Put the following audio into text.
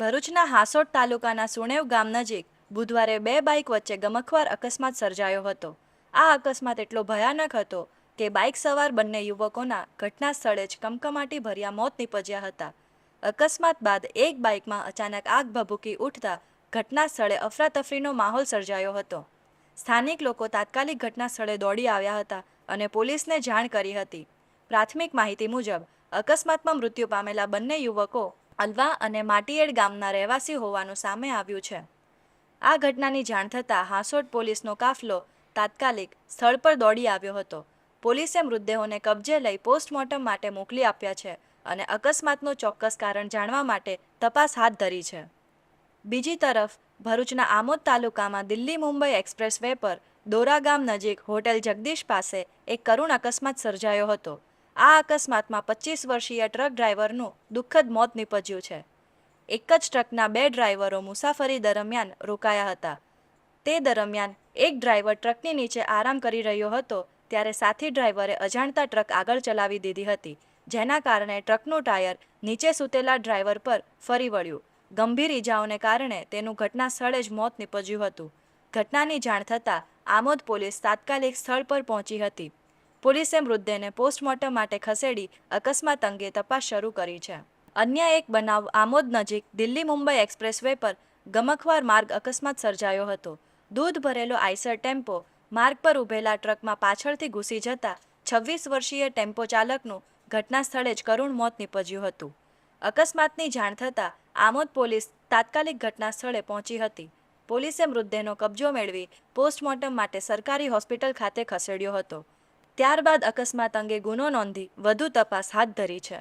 ભરૂચના હાસોટ તાલુકાના સુણેવ ગામ નજીક બુધવારે બે બાઇક વચ્ચે ગમખ્વાર અકસ્માત સર્જાયો હતો. આ અકસ્માત એટલો ભયાનક હતો કે બાઇક સવાર બંને યુવકોના ઘટના સ્થળે જ કમકમાટી ભર્યા મોત નીપજ્યા હતા. અકસ્માત બાદ એક બાઇકમાં અચાનક આગ ભભૂકી ઉઠતા ઘટના સ્થળે અફરાતફરીનો માહોલ સર્જાયો હતો. સ્થાનિક લોકો તાત્કાલિક ઘટના સ્થળે દોડી આવ્યા હતા અને પોલીસને જાણ કરી હતી. પ્રાથમિક માહિતી મુજબ અકસ્માતમાં મૃત્યુ પામેલા બંને યુવકો અલવા અને માટીએડ ગામના રહેવાસી હોવાનું સામે આવ્યું છે. આ ઘટનાની જાણ થતાં હાસોટ પોલીસનો કાફલો તાત્કાલિક સ્થળ પર દોડી આવ્યો હતો. પોલીસે મૃતદેહોને કબજે લઈ પોસ્ટમોર્ટમ માટે મોકલી આપ્યા છે અને અકસ્માતનું ચોક્કસ કારણ જાણવા માટે તપાસ હાથ ધરી છે. બીજી તરફ ભરૂચના આમોદ તાલુકામાં દિલ્હી મુંબઈ એક્સપ્રેસ વે પર દોરા ગામ નજીક હોટેલ જગદીશ પાસે એક કરુણ અકસ્માત સર્જાયો હતો. આ અકસ્માતમાં 25 વર્ષીય ટ્રક ડ્રાઈવરનું દુઃખદ મોત નીપજ્યું છે. એક જ ટ્રકના બે ડ્રાઈવરો મુસાફરી દરમિયાન રોકાયા હતા. તે દરમિયાન એક ડ્રાઈવર ટ્રકની નીચે આરામ કરી રહ્યો હતો ત્યારે સાથી ડ્રાઈવરે અજાણતા ટ્રક આગળ ચલાવી દીધી હતી, જેના કારણે ટ્રકનું ટાયર નીચે સૂતેલા ડ્રાઈવર પર ફરી વળ્યું. ગંભીર ઈજાઓને કારણે તેનું ઘટના સ્થળે જ મોત નીપજ્યું હતું. ઘટનાની જાણ થતાં આમોદ પોલીસ તાત્કાલિક સ્થળ પર પહોંચી હતી. પોલીસે મૃતદેહને પોસ્ટમોર્ટમ માટે ખસેડી અકસ્માત અંગે તપાસ શરૂ કરી છે. અન્ય એક બનાવ આમોદ નજીક દિલ્હી મુંબઈ એક્સપ્રેસ વે પર ગમખ્વાર માર્ગ અકસ્માત સર્જાયો હતો. દૂધ ભરેલો આઈસર ટેમ્પો માર્ગ પર ઊભેલા ટ્રકમાં પાછળથી ઘૂસી જતા 26 વર્ષીય ટેમ્પો ચાલકનું ઘટના સ્થળે જ કરુણ મોત નીપજ્યું હતું. અકસ્માતની જાણ થતાં આમોદ પોલીસ તાત્કાલિક ઘટના સ્થળે પહોંચી હતી. પોલીસે મૃતદેહનો કબજો મેળવી પોસ્ટમોર્ટમ માટે સરકારી હોસ્પિટલ ખાતે ખસેડ્યો હતો. ત્યારબાદ અકસ્માત અંગે ગુનો નોંધી વધુ તપાસ હાથ ધરી છે.